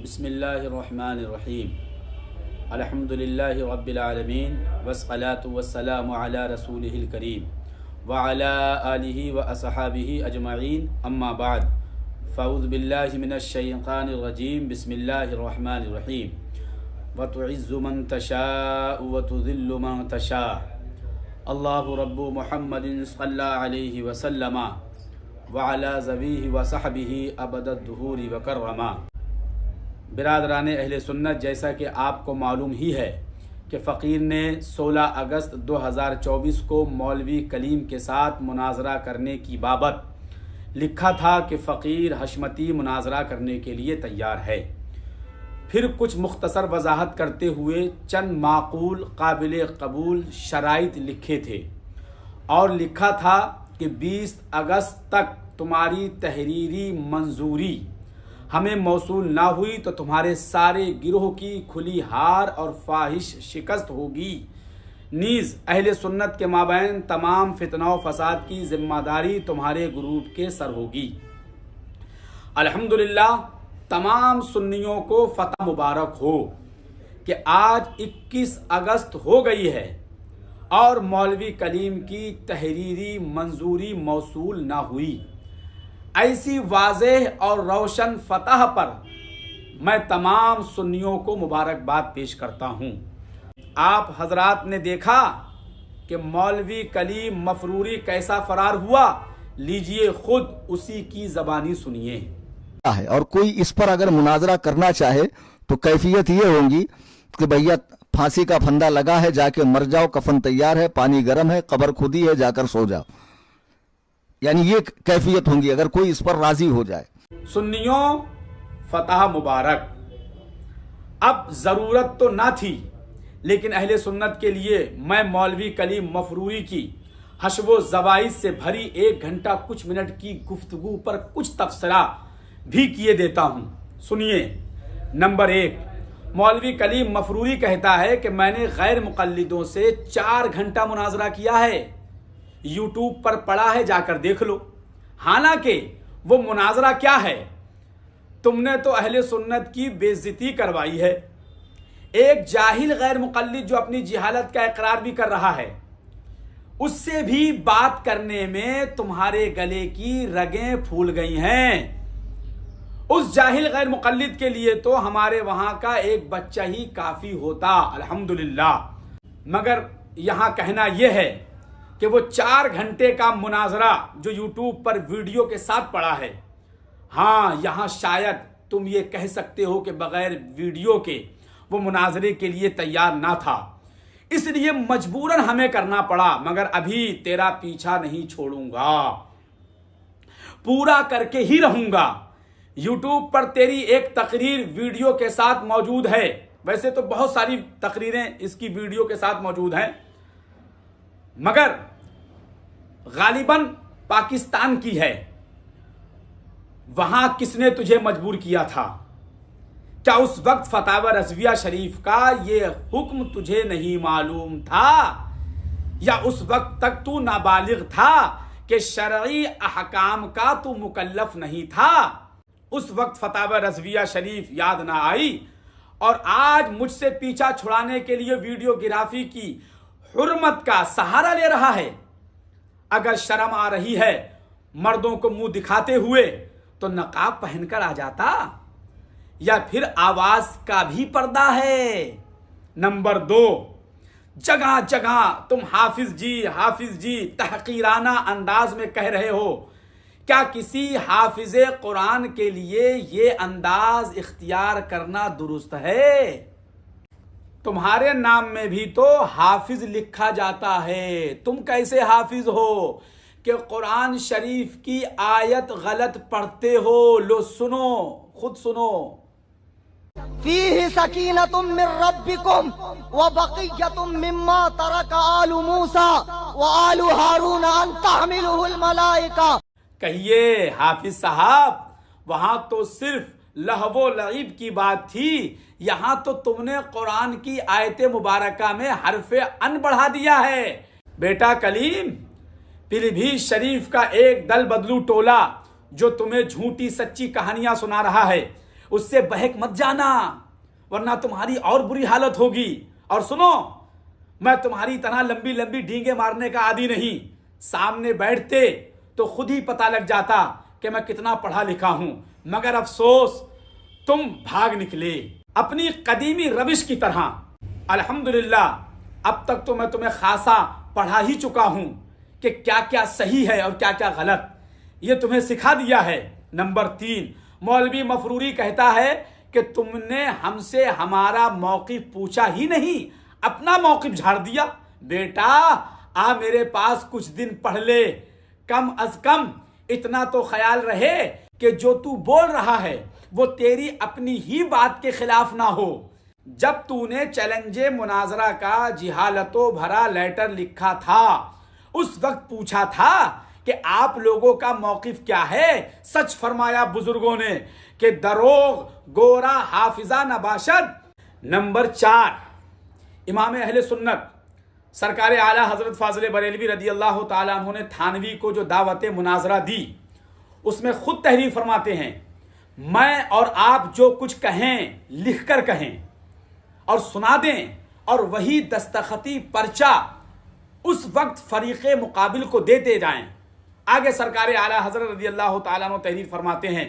بسم اللہ الرحمن الرحیم الحمدللہ رب العالمین والصلاة والسلام علی رسولہ الکریم وعلی آلہ واصحابہ اجمعین اما بعد فاعوذ باللہ من الشیطان الرجیم بسم اللہ الرحمن الرحیم وتعز من تشاء وتذل من تشاء اللہ رب محمد صلی علیہ وسلم وعلی ذویہ وصحبہ ابد الدہور وکرما۔ برادران اہل سنت، جیسا کہ آپ کو معلوم ہی ہے کہ فقیر نے 16 اگست 2024 کو مولوی کلیم کے ساتھ مناظرہ کرنے کی بابت لکھا تھا کہ فقیر حشمتی مناظرہ کرنے کے لیے تیار ہے۔ پھر کچھ مختصر وضاحت کرتے ہوئے چند معقول قابل قبول شرائط لکھے تھے اور لکھا تھا کہ 20 اگست تک تمہاری تحریری منظوری ہمیں موصول نہ ہوئی تو تمہارے سارے گروہ کی کھلی ہار اور فاحش شکست ہوگی، نیز اہل سنت کے مابین تمام فتنہ و فساد کی ذمہ داری تمہارے گروپ کے سر ہوگی۔ الحمدللہ تمام سنیوں کو فتح مبارک ہو کہ آج 21 اگست ہو گئی ہے اور مولوی کلیم کی تحریری منظوری موصول نہ ہوئی۔ ایسی واضح اور روشن فتح پر میں تمام سنیوں کو مبارکباد پیش کرتا ہوں۔ آپ حضرات نے دیکھا کہ مولوی کلیم مفروری کیسا فرار ہوا، لیجئے خود اسی کی زبانی سنیے۔ اور کوئی اس پر اگر مناظرہ کرنا چاہے تو کیفیت یہ ہوگی کہ بھیا پھانسی کا پھندا لگا ہے، جا کے مر جاؤ، کفن تیار ہے، پانی گرم ہے، قبر خودی ہے، جا کر سو جاؤ، یعنی یہ کیفیت ہوں گی اگر کوئی اس پر راضی ہو جائے۔ سنیوں فتح مبارک۔ اب ضرورت تو نہ تھی، لیکن اہل سنت کے لیے میں مولوی کلیم مفروری کی حشو و زوائد سے بھری 1 گھنٹہ کچھ منٹ کی گفتگو پر کچھ تبصرہ بھی کیے دیتا ہوں۔ سنیے۔ نمبر 1، مولوی کلیم مفروری کہتا ہے کہ میں نے غیر مقلدوں سے 4 گھنٹہ مناظرہ کیا ہے، یوٹیوب پر پڑا ہے، جا کر دیکھ لو۔ حالانکہ وہ مناظرہ کیا ہے؟ تم نے تو اہل سنت کی بے عزتی کروائی ہے۔ ایک جاہل غیر مقلد جو اپنی جہالت کا اقرار بھی کر رہا ہے، اس سے بھی بات کرنے میں تمہارے گلے کی رگیں پھول گئی ہیں۔ اس جاہل غیر مقلد کے لیے تو ہمارے وہاں کا ایک بچہ ہی کافی ہوتا، الحمدللہ۔ مگر یہاں کہنا یہ ہے کہ وہ 4 گھنٹے کا مناظرہ جو یوٹیوب پر ویڈیو کے ساتھ پڑا ہے، ہاں یہاں شاید تم یہ کہہ سکتے ہو کہ بغیر ویڈیو کے وہ مناظرے کے لیے تیار نہ تھا، اس لیے مجبوراً ہمیں کرنا پڑا، مگر ابھی تیرا پیچھا نہیں چھوڑوں گا، پورا کر کے ہی رہوں گا۔ یوٹیوب پر تیری ایک تقریر ویڈیو کے ساتھ موجود ہے، ویسے تو بہت ساری تقریریں اس کی ویڈیو کے ساتھ موجود ہیں، مگر غالباً پاکستان کی ہے۔ وہاں کس نے تجھے مجبور کیا تھا؟ کیا اس وقت فتاوی رضویہ شریف کا یہ حکم تجھے نہیں معلوم تھا، یا اس وقت تک تو نابالغ تھا کہ شرعی احکام کا تو مکلف نہیں تھا؟ اس وقت فتاوی رضویہ شریف یاد نہ آئی اور آج مجھ سے پیچھا چھڑانے کے لیے ویڈیو گرافی کی حرمت کا سہارا لے رہا ہے؟ اگر شرم آ رہی ہے مردوں کو منہ دکھاتے ہوئے تو نقاب پہن کر آ جاتا، یا پھر آواز کا بھی پردہ ہے؟ نمبر 2، جگہ جگہ تم حافظ جی تحقیرانہ انداز میں کہہ رہے ہو، کیا کسی حافظ قرآن کے لیے یہ انداز اختیار کرنا درست ہے؟ تمہارے نام میں بھی تو حافظ لکھا جاتا ہے، تم کیسے حافظ ہو کہ قرآن شریف کی آیت غلط پڑھتے ہو؟ لو سنو، خود سنو۔ فیہ سکینۃ من ربکم وبقیۃ مما ترک آل موسیٰ وآل ہارون ان تحملہ الملائکہ۔ کہیے حافظ صاحب، وہاں تو صرف لہو و لعب کی بات تھی، یہاں تو تم نے قرآن کی آیت مبارکہ میں حرف ان بڑھا دیا ہے۔ بیٹا کلیم، پھر بھی شریف کا ایک دل بدلو ٹولہ جو تمہیں جھوٹی سچی کہانیاں سنا رہا ہے، اس سے بہک مت جانا ورنہ تمہاری اور بری حالت ہوگی. اور سنو، میں تمہاری طرح لمبی لمبی ڈینگیں مارنے کا عادی نہیں. سامنے بیٹھتے تو خود ہی پتہ لگ جاتا کہ میں کتنا پڑھا لکھا ہوں، مگر افسوس تم بھاگ نکلے اپنی قدیمی روش کی طرح. الحمدللہ اب تک تو میں تمہیں خاصا پڑھا ہی چکا ہوں کہ کیا کیا صحیح ہے اور کیا کیا غلط، یہ تمہیں سکھا دیا ہے. نمبر 3، مولوی مفروری کہتا ہے کہ تم نے ہم سے ہمارا موقف پوچھا ہی نہیں، اپنا موقف جھاڑ دیا. بیٹا آ میرے پاس کچھ دن پڑھ لے، کم از کم اتنا تو خیال رہے کہ جو تو بول رہا ہے وہ تیری اپنی ہی بات کے خلاف نہ ہو. جب تو نے چیلنج مناظرہ کا جہالتوں بھرا لیٹر لکھا تھا اس وقت پوچھا تھا کہ آپ لوگوں کا موقف کیا ہے؟ سچ فرمایا بزرگوں نے کہ دروغ گورا حافظہ نباشد. نمبر 4، امام اہل سنت سرکار اعلیٰ حضرت فاضل بریلوی رضی اللہ تعالیٰ عنہ نے تھانوی کو جو دعوت مناظرہ دی اس میں خود تحریر فرماتے ہیں، میں اور آپ جو کچھ کہیں لکھ کر کہیں اور سنا دیں اور وہی دستخطی پرچہ اس وقت فریق مقابل کو دیتے جائیں. آگے سرکار اعلیٰ حضرت رضی اللہ تعالیٰ عنہ تحریر فرماتے ہیں،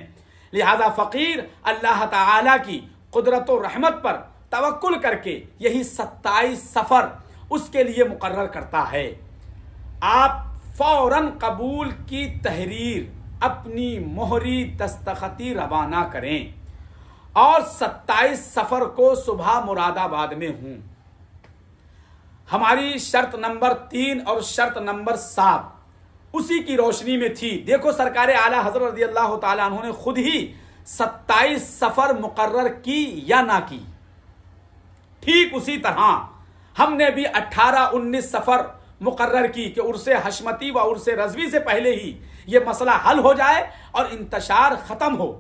لہذا فقیر اللہ تعالیٰ کی قدرت و رحمت پر توکل کر کے یہی 27 سفر اس کے لیے مقرر کرتا ہے. آپ فوراً قبول کی تحریر اپنی مہری دستخطی روانہ کریں اور 27 سفر کو صبح مراد آباد میں ہوں. ہماری شرط نمبر 3 اور شرط نمبر 7 اسی کی روشنی میں تھی. دیکھو سرکار اعلیٰ حضرت رضی اللہ تعالیٰ عنہ نے خود ہی 27 سفر مقرر کی یا نہ کی. ٹھیک اسی طرح ہم نے بھی 18-19 سفر مقرر کی کہ عرس حشمتی و عرس رضوی سے پہلے ہی یہ مسئلہ حل ہو جائے اور انتشار ختم ہو.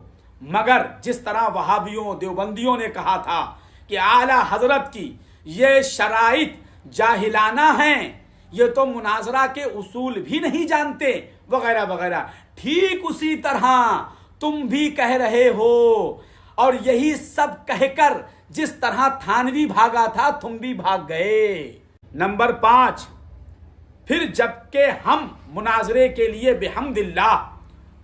مگر جس طرح وہابیوں دیوبندیوں نے کہا تھا کہ اعلیٰ حضرت کی یہ شرائط جاہلانہ ہیں، یہ تو مناظرہ کے اصول بھی نہیں جانتے وغیرہ وغیرہ، ٹھیک اسی طرح تم بھی کہہ رہے ہو. اور یہی سب کہہ کر جس طرح تھانوی بھاگا تھا تم بھی بھاگ گئے. نمبر 5، پھر جبکہ ہم مناظرے کے لیے بحمد اللہ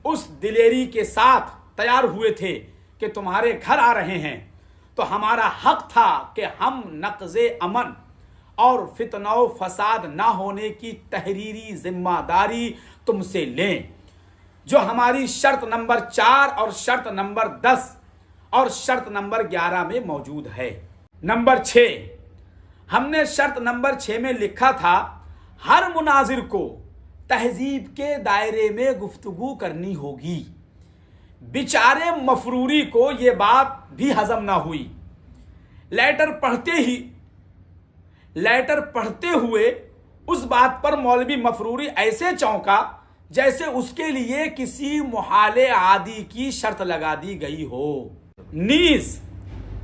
اس دلیری کے ساتھ تیار ہوئے تھے کہ تمہارے گھر آ رہے ہیں تو ہمارا حق تھا کہ ہم نقض امن اور فتنہ و فساد نہ ہونے کی تحریری ذمہ داری تم سے لیں، جو ہماری شرط نمبر 4 اور شرط نمبر 10 اور شرط نمبر 11 میں موجود ہے. نمبر 6، ہم نے شرط نمبر 6 میں لکھا تھا ہر مناظر کو تہذیب کے دائرے میں گفتگو کرنی ہوگی. بیچارے مفروری کو یہ بات بھی ہضم نہ ہوئی. لیٹر پڑھتے ہوئے اس بات پر مولوی مفروری ایسے چونکا جیسے اس کے لیے کسی محال عادی کی شرط لگا دی گئی ہو. نیز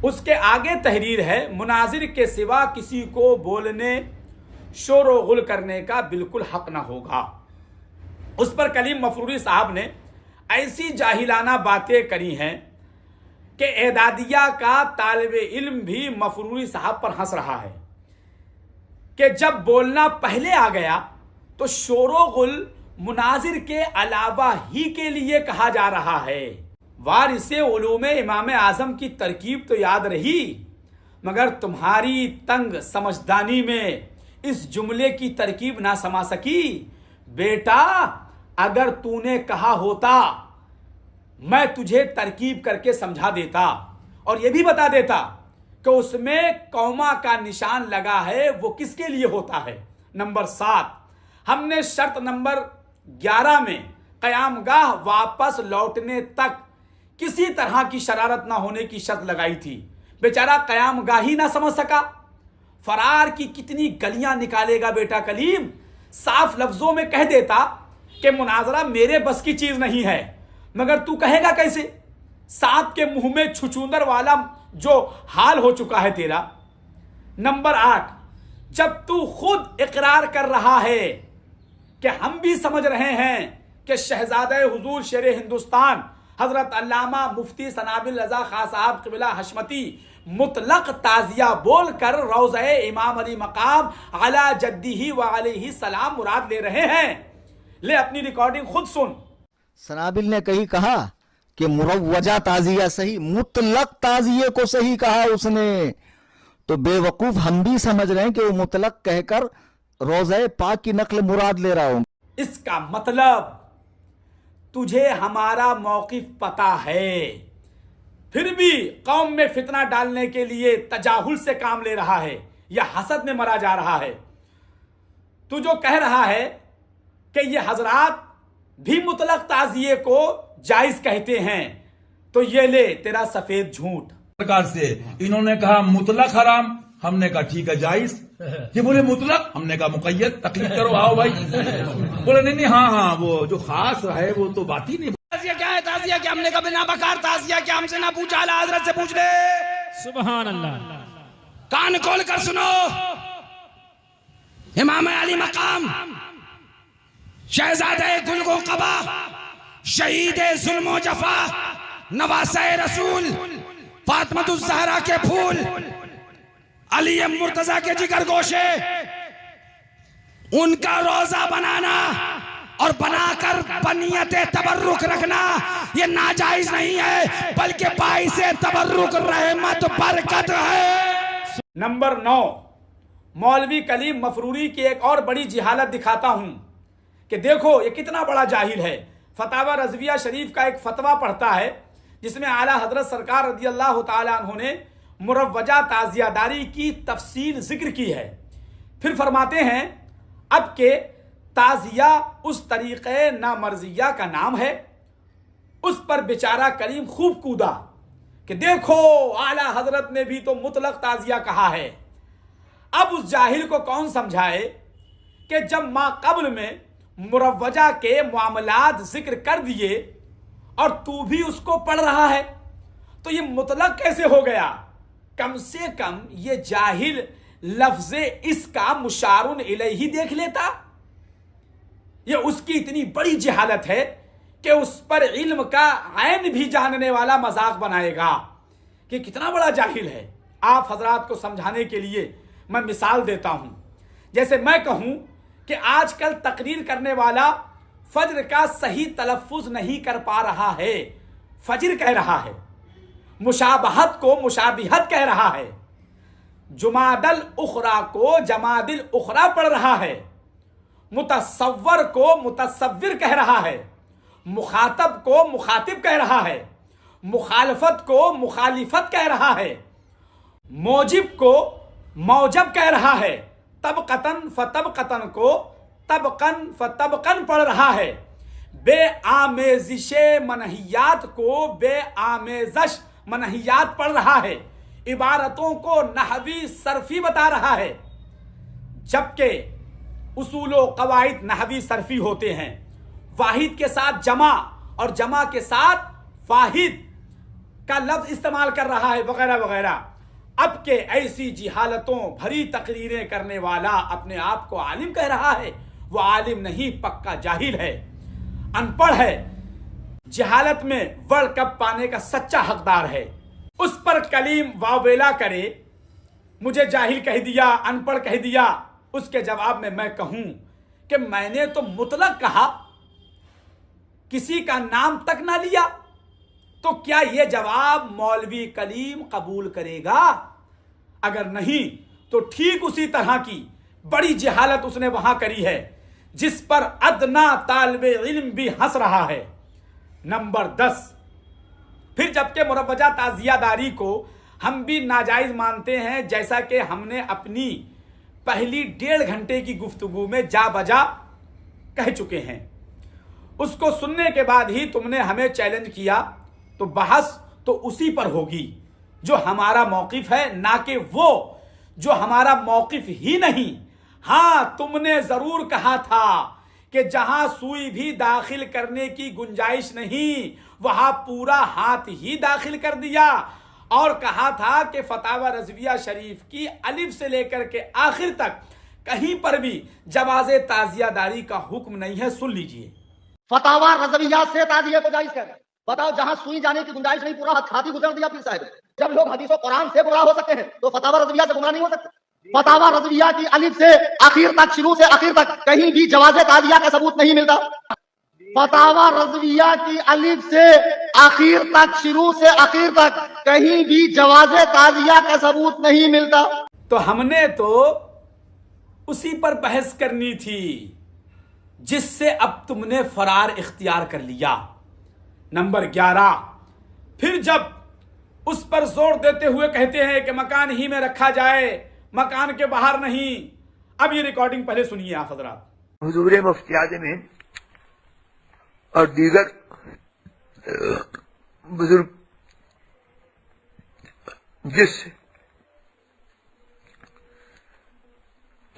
اس کے آگے تحریر ہے، مناظر کے سوا کسی کو بولنے شور و غل کرنے کا بالکل حق نہ ہوگا. اس پر کلیم مفروری صاحب نے ایسی جاہلانہ باتیں کری ہیں کہ اعدادیہ کا طالب علم بھی مفروری صاحب پر ہنس رہا ہے کہ جب بولنا پہلے آ گیا تو شور و غل مناظر کے علاوہ ہی کے لیے کہا جا رہا ہے. وارث علوم امام اعظم کی ترکیب تو یاد رہی، مگر تمہاری تنگ سمجھدانی میں اس جملے کی ترکیب نہ سما سکی. بیٹا اگر تو نے کہا ہوتا میں تجھے ترکیب کر کے سمجھا دیتا اور یہ بھی بتا دیتا کہ اس میں کوما کا نشان لگا ہے وہ کس کے لیے ہوتا ہے. نمبر 7، ہم نے شرط نمبر 11 میں قیام گاہ واپس لوٹنے تک کسی طرح کی شرارت نہ ہونے کی شرط لگائی تھی. بیچارہ قیام گاہ ہی نہ سمجھ سکا. فرار کی کتنی گلیاں نکالے گا بیٹا کلیم. صاف لفظوں میں کہہ دیتا کہ مناظرہ میرے بس کی چیز نہیں ہے، مگر تو کہے گا کیسے؟ سانپ کے منہ میں چھچوندر والا جو حال ہو چکا ہے تیرا. نمبر 8، جب تو خود اقرار کر رہا ہے کہ ہم بھی سمجھ رہے ہیں کہ شہزادہ حضور شیر ہندوستان حضرت علامہ مفتی سنابل رضا خان صاحب قبلہ حشمتی مطلق تعزیہ بول کر روضہ امام علی مقام علی جدہ و علیہ السلام مراد لے رہے ہیں. لے اپنی ریکارڈنگ خود سن. سنابل نے کہیں کہا کہ مروجہ تعزیہ صحیح، مطلق تعزیے کو صحیح کہا اس نے. تو بے وقوف ہم بھی سمجھ رہے ہیں کہ وہ مطلق کہہ کر روضہ پاک کی نقل مراد لے رہا ہوں. اس کا مطلب تجھے ہمارا موقف پتا ہے، پھر بھی قوم میں فتنہ ڈالنے کے لیے تجاہل سے کام لے رہا ہے یا حسد میں مرا جا رہا ہے. تو جو کہہ رہا ہے کہ یہ حضرات بھی مطلق تعزیے کو جائز کہتے ہیں، تو یہ لے تیرا سفید جھوٹ. سرکار سے انہوں نے کہا مطلق حرام، ہم نے کہا ٹھیک ہے جائز. یہ بولے مطلق، ہم نے کہا مقید. تکلیف کرو، آؤ بھائی. بولے نہیں ہاں وہ جو خاص ہے وہ تو بات ہی نہیں. تعزیہ کیا ہے؟ تعزیہ کیا؟ ہم نے کہا بنا بکار تعزیہ کیا؟ ہم سے نہ پوچھا، اعلیٰ حضرت سے پوچھ لے. سبحان اللہ. کان کھول کر سنو. امام علی مقام، شہزادہ گل و قبا، شہید ظلم و جفا، نواسہ رسول، فاطمہ الزہرا کے پھول، علی مرتضیٰ کے جگر گوشے، ان کا روزہ بنانا اور بنا کر بنیت تبرک رکھنا یہ ناجائز نہیں ہے، بلکہ باعث تبرک رحمت برکت ہے. نمبر 9، مولوی کلیم مفروری کی ایک اور بڑی جہالت دکھاتا ہوں کہ دیکھو یہ کتنا بڑا جاہل ہے. فتاوی رضویہ شریف کا ایک فتویٰ پڑھتا ہے جس میں اعلیٰ حضرت سرکار رضی اللہ تعالیٰ عنہ نے مروجہ تعزیہ داری کی تفصیل ذکر کی ہے. پھر فرماتے ہیں اب کہ تعزیہ اس طریقے نامرضیہ کا نام ہے. اس پر بیچارہ کلیم خوب کودا کہ دیکھو اعلیٰ حضرت نے بھی تو مطلق تعزیہ کہا ہے. اب اس جاہل کو کون سمجھائے کہ جب ما قبل میں مروجہ کے معاملات ذکر کر دیے اور تو بھی اس کو پڑھ رہا ہے تو یہ مطلق کیسے ہو گیا؟ کم سے کم یہ جاہل لفظ اس کا مشار الیہ دیکھ لیتا. یہ اس کی اتنی بڑی جہالت ہے کہ اس پر علم کا عین بھی جاننے والا مذاق بنائے گا کہ کتنا بڑا جاہل ہے. آپ حضرات کو سمجھانے کے لیے میں مثال دیتا ہوں. جیسے میں کہوں کہ آج کل تقریر کرنے والا فجر کا صحیح تلفظ نہیں کر پا رہا ہے، فجر کہہ رہا ہے. مشابہت کو مشابہت کہہ رہا ہے. جماد الاخری کو جماد الاخری پڑھ رہا ہے. متصور کو متصور کہہ رہا ہے. مخاطب کو مخاطب کہہ رہا ہے. مخالفت کو مخالفت کہہ رہا ہے. موجب کو موجب کہہ رہا ہے. طبقتن فتبقتن کو طبقن فتبقن پڑھ رہا ہے. بے آمیزش منہیات کو بے آمیزش منہیات پڑھ رہا ہے. عبارتوں کو نحوی صرفی بتا رہا ہے، جبکہ اصول و قواعد نحوی صرفی ہوتے ہیں. واحد کے ساتھ جمع اور جمع کے ساتھ واحد کا لفظ استعمال کر رہا ہے وغیرہ وغیرہ. اب کہ ایسی جہالتوں بھری تقریریں کرنے والا اپنے آپ کو عالم کہہ رہا ہے. وہ عالم نہیں، پکا جاہل ہے، ان پڑھ ہے. جہالت میں ورلڈ کپ پانے کا سچا حقدار ہے. اس پر کلیم واویلا کرے مجھے جاہل کہہ دیا، ان پڑھ کہہ دیا. اس کے جواب میں کہوں کہ میں نے تو مطلق کہا، کسی کا نام تک نہ لیا، تو کیا یہ جواب مولوی کلیم قبول کرے گا؟ اگر نہیں تو ٹھیک اسی طرح کی بڑی جہالت اس نے وہاں کری ہے جس پر ادنا طالب علم بھی ہنس رہا ہے. نمبر 10، پھر جبکہ مروجہ تعزیہ داری کو ہم بھی ناجائز مانتے ہیں، جیسا کہ ہم نے اپنی پہلی 1.5 گھنٹے کی گفتگو میں جا بجا کہہ چکے ہیں. اس کو سننے کے بعد ہی تم نے ہمیں چیلنج کیا، تو بحث تو اسی پر ہوگی جو ہمارا موقف ہے، نہ کہ وہ جو ہمارا موقف ہی نہیں. ہاں تم نے ضرور کہا تھا کہ جہاں سوئی بھی داخل کرنے کی گنجائش نہیں وہاں پورا ہاتھ ہی داخل کر دیا، اور کہا تھا کہ فتاوی رضویہ شریف کی الف سے لے کر کے آخر تک کہیں پر بھی جواز تعزیہ داری کا حکم نہیں ہے. سن لیجئے، فتاوی رضویہ سے تعزیہ کو جائز کر بتاؤ جہاں سوئی جانے کی گنجائش نہیں پورا ہاتھی گزر دیا پیر صاحب. جب لوگ حدیث و قرآن سے گمراہ ہو سکتے ہیں تو فتاوی رضویہ سے گمراہ نہیں ہو سکتے. فتاوی رضویہ کی الف سے آخر تک، شروع سے آخر تک کہیں بھی جواز تعزیہ کا ثبوت نہیں ملتا. فتاوی رضویہ کی الف سے آخر تک، شروع سے آخر تک کہیں بھی جواز تعزیہ کا ثبوت نہیں ملتا. تو ہم نے تو اسی پر بحث کرنی تھی جس سے اب تم نے فرار اختیار کر لیا. نمبر 11، پھر جب اس پر زور دیتے ہوئے کہتے ہیں کہ مکان ہی میں رکھا جائے، مکان کے باہر نہیں. اب یہ ریکارڈنگ پہلے سنیے آپ حضرات. حضور مفتی اعظم اور دیگر بزرگ جس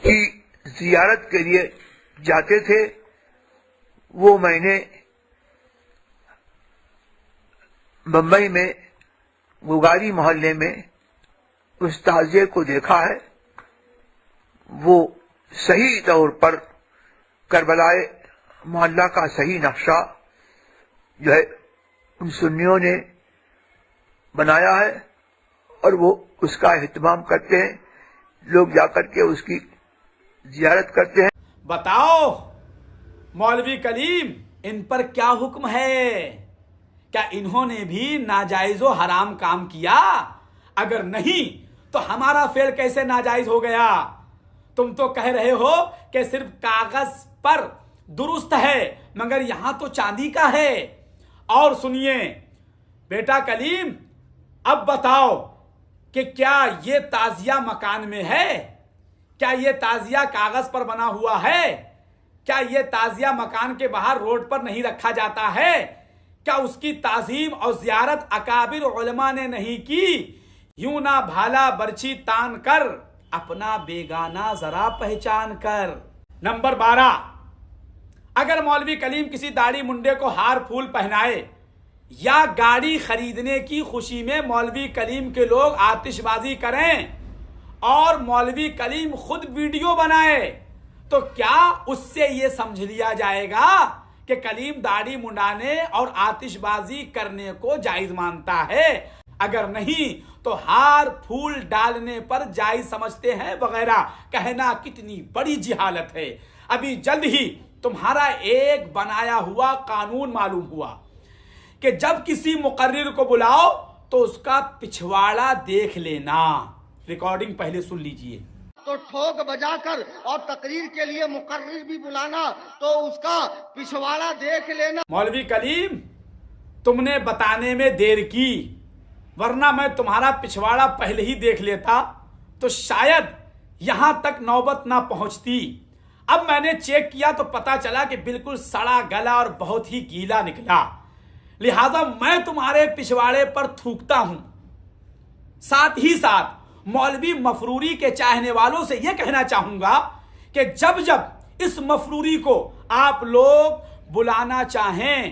کی زیارت کے لیے جاتے تھے وہ میں نے بمبئی میں گوگاری محلے میں اس تعزیے کو دیکھا ہے. وہ صحیح طور پر کربلائے محلہ کا صحیح نقشہ جو ہے ان سنیوں نے بنایا ہے اور وہ اس کا اہتمام کرتے ہیں. لوگ جا کر کے اس کی زیارت کرتے ہیں. بتاؤ مولوی کلیم، ان پر کیا حکم ہے؟ کیا انہوں نے بھی ناجائز و حرام کام کیا؟ اگر نہیں تو ہمارا فعل کیسے ناجائز ہو گیا؟ تم تو کہہ رہے ہو کہ صرف کاغذ پر درست ہے مگر یہاں تو چاندی کا ہے. اور سنیے بیٹا کلیم، اب بتاؤ کہ کیا یہ تعزیہ مکان میں ہے؟ کیا یہ تعزیہ کاغذ پر بنا ہوا ہے؟ کیا یہ تعزیہ مکان کے باہر روڈ پر نہیں رکھا جاتا ہے؟ کیا اس کی تعظیم اور زیارت اکابر علماء نے نہیں کی؟ یوں نہ بھالا برچھی تان کر، اپنا بیگانہ ذرا پہچان کر. نمبر 12، اگر مولوی کلیم کسی داڑھی منڈے کو ہار پھول پہنائے یا گاڑی خریدنے کی خوشی میں مولوی کلیم کے لوگ آتش بازی کریں اور مولوی کلیم خود ویڈیو بنائے تو کیا اس سے یہ سمجھ لیا جائے گا کہ کلیم داڑھی منڈانے اور آتش بازی کرنے کو جائز مانتا ہے؟ اگر نہیں تو ہار پھول ڈالنے پر جائز سمجھتے ہیں وغیرہ کہنا کتنی بڑی جہالت ہے. ابھی جلد ہی تمہارا ایک بنایا ہوا قانون معلوم ہوا کہ جب کسی مقرر کو بلاؤ تو اس کا پچھواڑا دیکھ لینا. ریکارڈنگ پہلے سن لیجئے. تو ٹھوک بجا کر اور تقریر کے لیے مقرر بھی بلانا تو اس کا پچھواڑا دیکھ لینا. مولوی کلیم، تم نے بتانے میں دیر کی، ورنہ میں تمہارا پچھواڑا پہلے ہی دیکھ لیتا تو شاید یہاں تک نوبت نہ پہنچتی. اب میں نے چیک کیا تو پتا چلا کہ بالکل سڑا گلا اور بہت ہی گیلا نکلا، لہذا میں تمہارے پچھواڑے پر تھوکتا ہوں. ساتھ ہی ساتھ مولوی مفروری کے چاہنے والوں سے یہ کہنا چاہوں گا کہ جب جب اس مفروری کو آپ لوگ بلانا چاہیں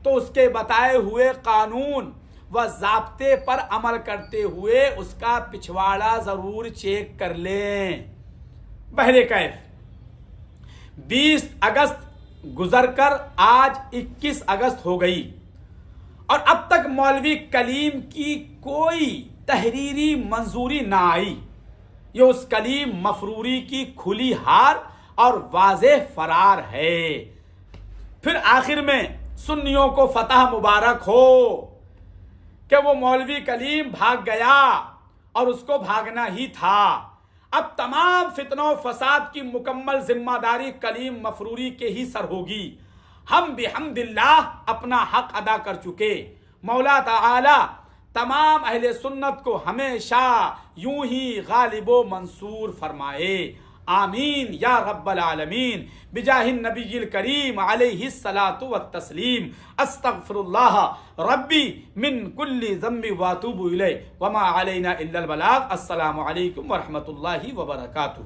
تو اس کے بتائے ہوئے قانون و ضابطے پر عمل کرتے ہوئے اس کا پچھواڑا ضرور چیک کر لیں. بہرکیف 20 اگست گزر کر آج 21 اگست ہو گئی اور اب تک مولوی کلیم کی کوئی تحریری منظوری نہ آئی. یہ اس کلیم مفروری کی کھلی ہار اور واضح فرار ہے. پھر آخر میں سنیوں کو فتح مبارک ہو کہ وہ مولوی کلیم بھاگ گیا اور اس کو بھاگنا ہی تھا. اب تمام فتنوں و فساد کی مکمل ذمہ داری کلیم مفروری کے ہی سر ہوگی. ہم بحمد اللہ اپنا حق ادا کر چکے. مولا تعالی تمام اہل سنت کو ہمیشہ یوں ہی غالب و منصور فرمائے. آمین یا رب العالمین. بجاہ النبی الکریم علیہ الصلاۃ والتسلیم. استغفر اللہ ربی من کل ذنب واتوب الیہ وما علینا الا البلاغ. السلام علیکم ورحمۃ اللہ وبرکاتہ.